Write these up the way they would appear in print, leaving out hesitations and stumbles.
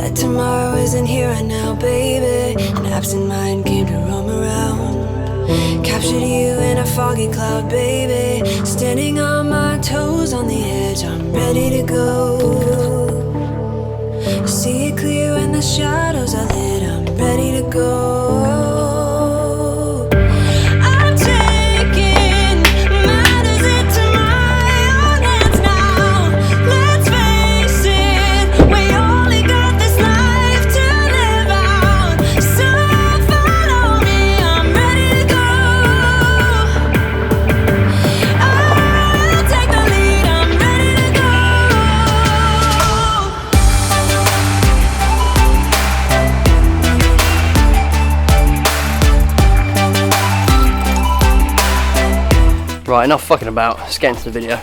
That tomorrow isn't here right now, baby. An absent mind came to roam around. Captured you in a foggy cloud, baby. Standing on my toes on the edge, I'm ready to go. See it clear when the shadows are lit, I'm ready to go. I'm taking matters into my own hands now. Let's face it, we only got this life to live out. So follow me, I'm ready to go. I'll take the lead, I'm ready to go. Right, enough fucking about, let's get into the video.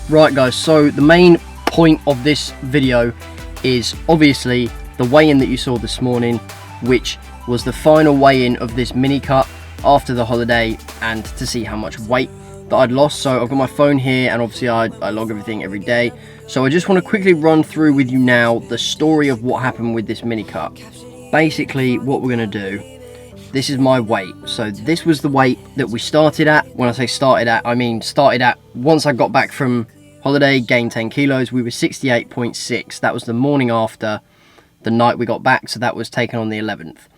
Right guys, so the main point of this video is obviously the weigh-in that you saw this morning, which was the final weigh-in of this mini cut after the holiday, and to see how much weight that I'd lost. So I've got my phone here, and obviously I log everything every day. So I just want to quickly run through with you now the story of what happened with this mini cut. Basically, what we're going to do, this is my weight. So this was the weight that we started at. When I say started at, I mean started at once I got back from holiday, gained 10 kilos. We were 68.6. That was the morning after the night we got back. So that was taken on the 11th.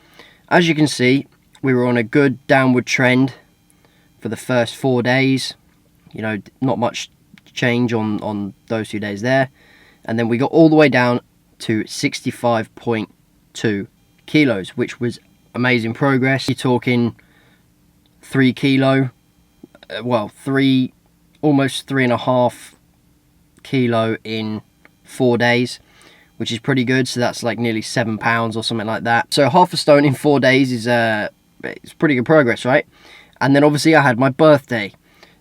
As you can see, we were on a good downward trend for the first 4 days. You know, not much change on those 2 days there. And then we got all the way down to 65.2 kilos, which was amazing progress. You're talking 3 kilo, well, almost 3.5 kilo in 4 days, which is pretty good. So that's like nearly 7 pounds or something like that. So half a stone in 4 days is it's pretty good progress, right? And then obviously I had my birthday.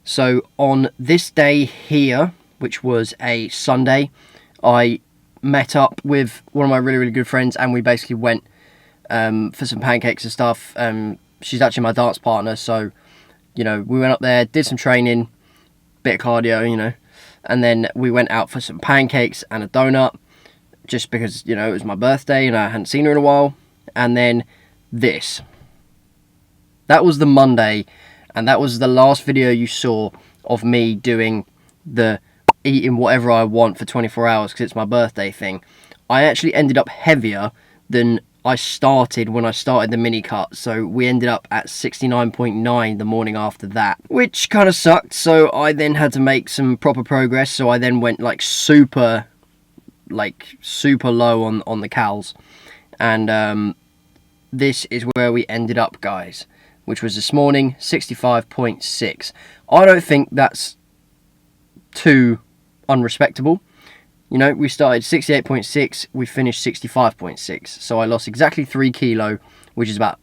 So on this day here, which was a Sunday, I met up with one of my really good friends, and we basically went for some pancakes and stuff. She's actually my dance partner, so you know, we went up there, did some training, bit of cardio, you know, and then we went out for some pancakes and a donut, just because, you know, it was my birthday and I hadn't seen her in a while. And then this, that was the Monday, and that was the last video you saw of me doing the eating whatever I want for 24 hours because it's my birthday thing. I actually ended up heavier than I started when I started the mini cut, so we ended up at 69.9 the morning after that, which kind of sucked. So I then had to make some proper progress, so I then went like super low on the cals, and this is where we ended up, guys, which was this morning, 65.6. I don't think that's too unrespectable. You know, we started 68.6, we finished 65.6. So I lost exactly 3 kilo, which is about,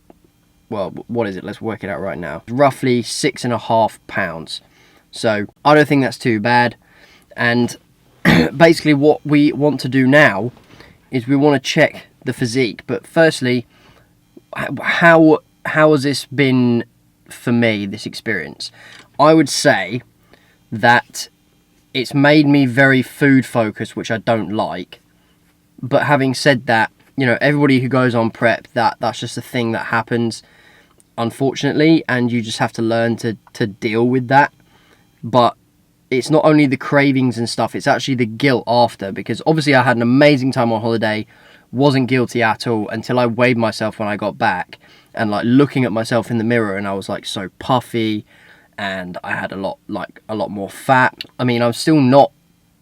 well, what is it? Let's work it out right now. Roughly 6.5 pounds. So I don't think that's too bad. And basically what we want to do now is we want to check the physique. But firstly, how has this been for me, this experience? I would say that it's made me very food focused, which I don't like. But having said that, you know, everybody who goes on prep, that's just a thing that happens, unfortunately, and you just have to learn to deal with that. But it's not only the cravings and stuff, it's actually the guilt after, because obviously I had an amazing time on holiday, wasn't guilty at all until I weighed myself when I got back, and like looking at myself in the mirror, and I was like so puffy, and I had a lot more fat. I mean, I'm still not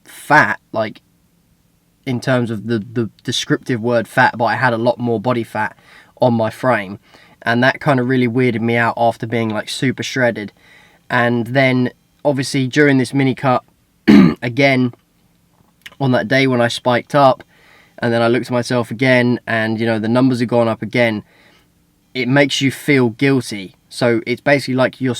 fat, like, in terms of the descriptive word fat, but I had a lot more body fat on my frame. And that kind of really weirded me out after being, like, super shredded. And then, obviously, during this mini cut, again, on that day when I spiked up, and then I looked at myself again, and, you know, the numbers have gone up again, it makes you feel guilty. So it's basically like you're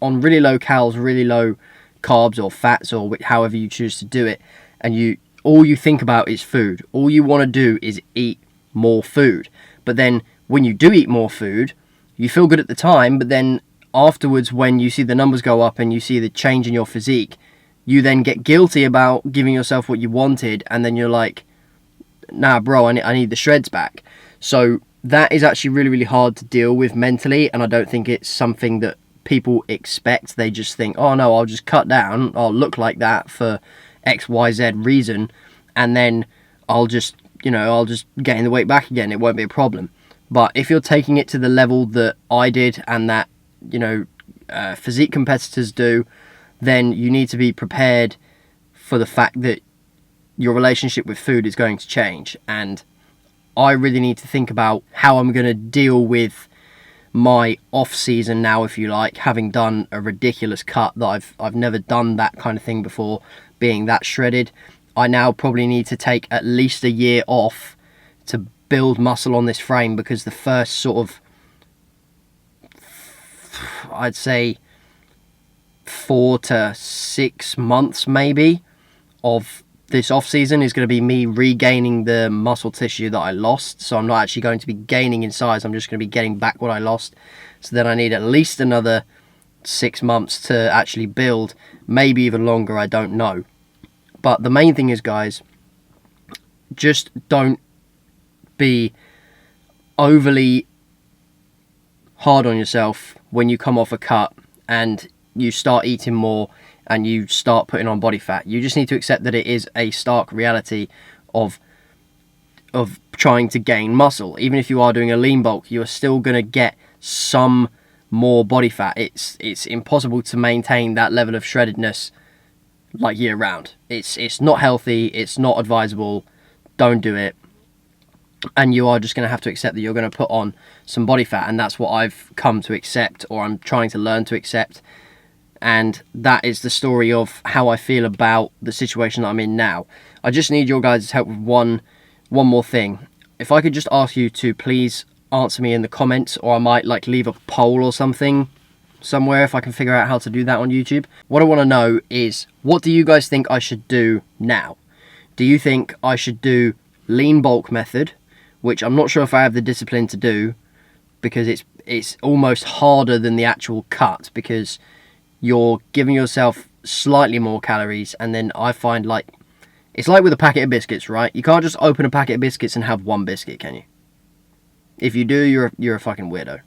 on really low calories, really low carbs or fats, or however you choose to do it, and all you think about is food. All you want to do is eat more food. But then when you do eat more food, you feel good at the time, but then afterwards, when you see the numbers go up and you see the change in your physique, you then get guilty about giving yourself what you wanted, and then you're like, nah bro, I need the shreds back. So that is actually really, really hard to deal with mentally, and I don't think it's something that people expect. They just think, oh no, I'll just cut down, I'll look like that for XYZ reason, and then I'll just gain the weight back again, it won't be a problem. But if you're taking it to the level that I did and that, physique competitors do, then you need to be prepared for the fact that your relationship with food is going to change. And I really need to think about how I'm going to deal with my off season now, if you like, having done a ridiculous cut that I've never done that kind of thing before, being that shredded. I now probably need to take at least a year off to build muscle on this frame, because the first sort of, I'd say 4 to 6 months maybe of this off season is going to be me regaining the muscle tissue that I lost. So I'm not actually going to be gaining in size, I'm just going to be getting back what I lost. So then I need at least another 6 months to actually build, maybe even longer, I don't know. But the main thing is, guys, just don't be overly hard on yourself when you come off a cut and you start eating more and you start putting on body fat. You just need to accept that it is a stark reality of trying to gain muscle. Even if you are doing a lean bulk, you are still going to get some more body fat. It's impossible to maintain that level of shreddedness like year round. It's not healthy, it's not advisable, don't do it. And you are just going to have to accept that you're going to put on some body fat, and that's what I've come to accept, or I'm trying to learn to accept. And that is the story of how I feel about the situation that I'm in now. I just need your guys' help with one more thing. If I could just ask you to please answer me in the comments, or I might leave a poll or something somewhere if I can figure out how to do that on YouTube. What I want to know is, what do you guys think I should do now? Do you think I should do lean bulk method, which I'm not sure if I have the discipline to do, because it's almost harder than the actual cut, because you're giving yourself slightly more calories, and then I find it's like with a packet of biscuits, right? You can't just open a packet of biscuits and have one biscuit, can you? If you do, you're a fucking weirdo.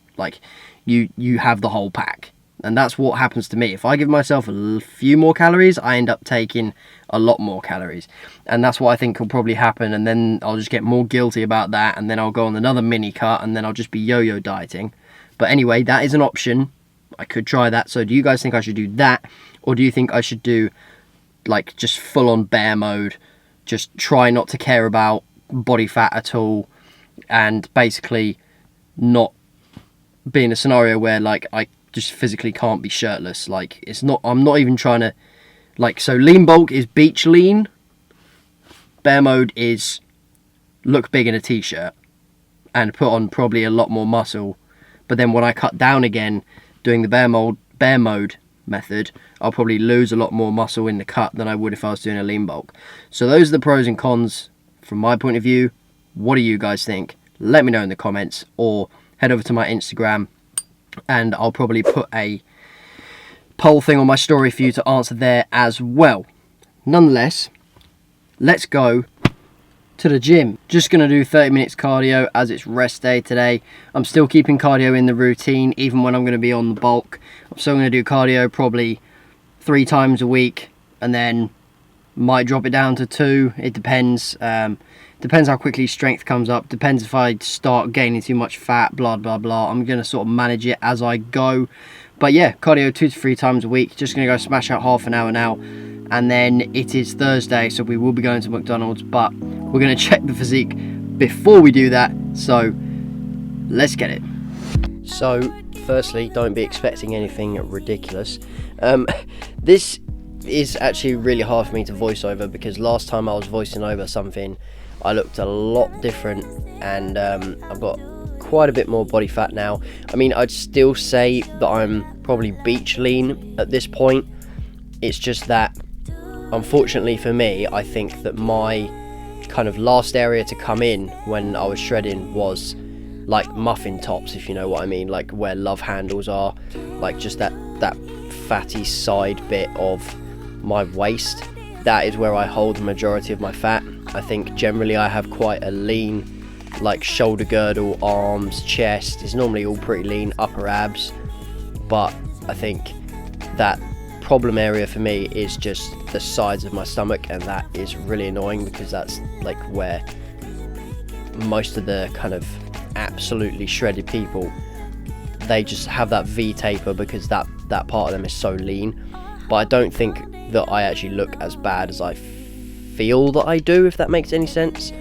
You have the whole pack. And that's what happens to me. If I give myself a few more calories, I end up taking a lot more calories. And that's what I think will probably happen. And then I'll just get more guilty about that. And then I'll go on another mini cut. And then I'll just be yo-yo dieting. But anyway, that is an option. I could try that. So do you guys think I should do that? Or do you think I should do just full on bear mode? Just try not to care about body fat at all. And basically not be in a scenario where I just physically can't be shirtless. I'm not even trying to so lean bulk is beach lean, bear mode is look big in a t-shirt and put on probably a lot more muscle. But then when I cut down again doing the bear mode method, I'll probably lose a lot more muscle in the cut than I would if I was doing a lean bulk. So those are the pros and cons from my point of view. What do you guys think? Let me know in the comments, or head over to my Instagram and I'll probably put a poll thing on my story for you to answer there as well. Nonetheless, let's go to the gym. Just going to do 30 minutes cardio as it's rest day today. I'm still keeping cardio in the routine even when I'm going to be on the bulk. I'm still going to do cardio probably 3 times a week, and then might drop it down to 2. It depends. Depends how quickly strength comes up. Depends if I start gaining too much fat, blah, blah, blah. I'm going to sort of manage it as I go. But yeah, cardio 2 to 3 times a week. Just going to go smash out half an hour now. And then it is Thursday, so we will be going to McDonald's. But we're going to check the physique before we do that. So let's get it. So firstly, don't be expecting anything ridiculous. This is actually really hard for me to voice over, because last time I was voicing over something, I looked a lot different, and I've got quite a bit more body fat now. I mean, I'd still say that I'm probably beach lean at this point. It's just that, unfortunately for me, I think that my kind of last area to come in when I was shredding was muffin tops, if you know what I mean, where love handles are, just that fatty side bit of my waist. That is where I hold the majority of my fat. I think generally I have quite a lean, like shoulder girdle, arms, chest is normally all pretty lean, upper abs, but I think that problem area for me is just the sides of my stomach, and that is really annoying because that's like where most of the kind of absolutely shredded people, they just have that V taper because that part of them is so lean. But I don't think that I actually look as bad as I feel that I do, if that makes any sense.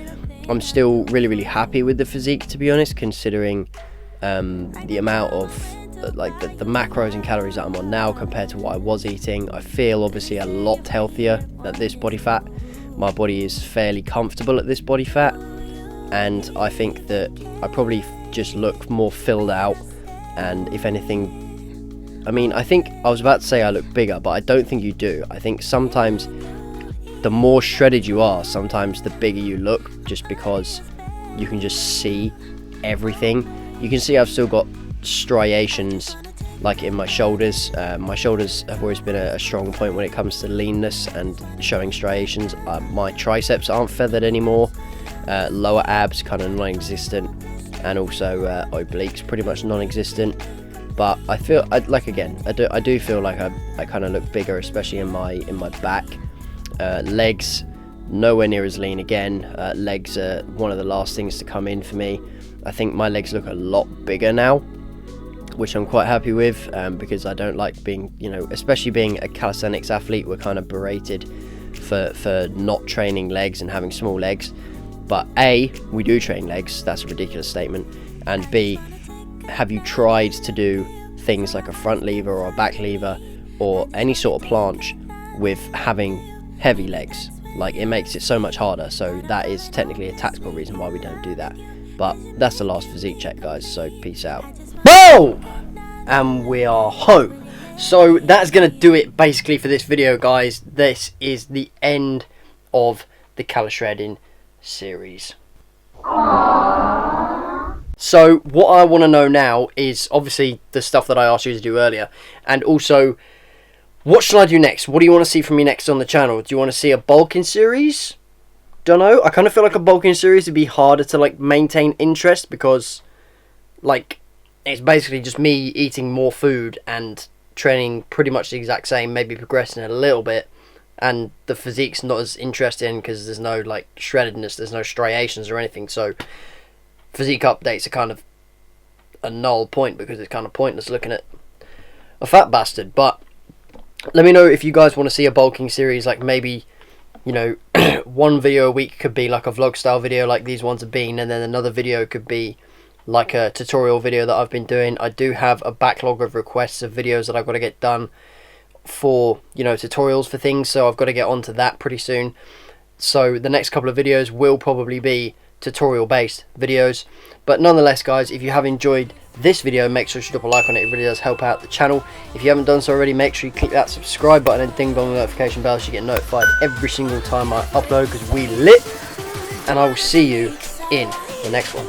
I'm still really happy with the physique, to be honest, considering the amount of like the macros and calories that I'm on now compared to what I was eating. I feel obviously a lot healthier at this body fat. My body is fairly comfortable at this body fat, and I think that I probably just look more filled out. And if anything, I mean, I think I was about to say I look bigger, but I don't think you do. I think sometimes the more shredded you are, sometimes the bigger you look, just because you can just see everything. You can see I've still got striations like in my shoulders. My shoulders have always been a strong point when it comes to leanness and showing striations. My triceps aren't feathered anymore. Lower abs kind of non-existent, and also obliques pretty much non-existent. But I feel I do feel like I kind of look bigger, especially in my back. Legs nowhere near as lean again. Legs are one of the last things to come in for me. I think my legs look a lot bigger now, which I'm quite happy with, because I don't like being, especially being a calisthenics athlete, we're kind of berated for not training legs and having small legs. But A, we do train legs, that's a ridiculous statement, and B, have you tried to do things like a front lever or a back lever or any sort of planche with having heavy legs? Like, it makes it so much harder. So that is technically a tactical reason why we don't do that. But that's the last physique check, guys, so peace out. Boom! And we are home. So that's going to do it basically for this video, guys. This is the end of the Calishredding series. So what I want to know now is obviously the stuff that I asked you to do earlier, and also what should I do next? What do you want to see from me next on the channel? Do you want to see a bulking series? Don't know. I kind of feel like a bulking series would be harder to like maintain interest, because like it's basically just me eating more food and training pretty much the exact same, maybe progressing a little bit, and the physique's not as interesting because there's no like shreddedness, there's no striations or anything. So physique updates are kind of a null point because it's kind of pointless looking at a fat bastard. But let me know if you guys want to see a bulking series, like maybe, one video a week could be like a vlog style video like these ones have been, and then another video could be like a tutorial video that I've been doing. I do have a backlog of requests of videos that I've got to get done for, tutorials for things, so I've got to get onto that pretty soon. So the next couple of videos will probably be tutorial based videos. But nonetheless, guys, if you have enjoyed this video, make sure you drop a like on it. It really does help out the channel. If you haven't done so already, make sure you click that subscribe button and ding dong notification bell so you get notified every single time I upload, because we lit. And I will see you in the next one.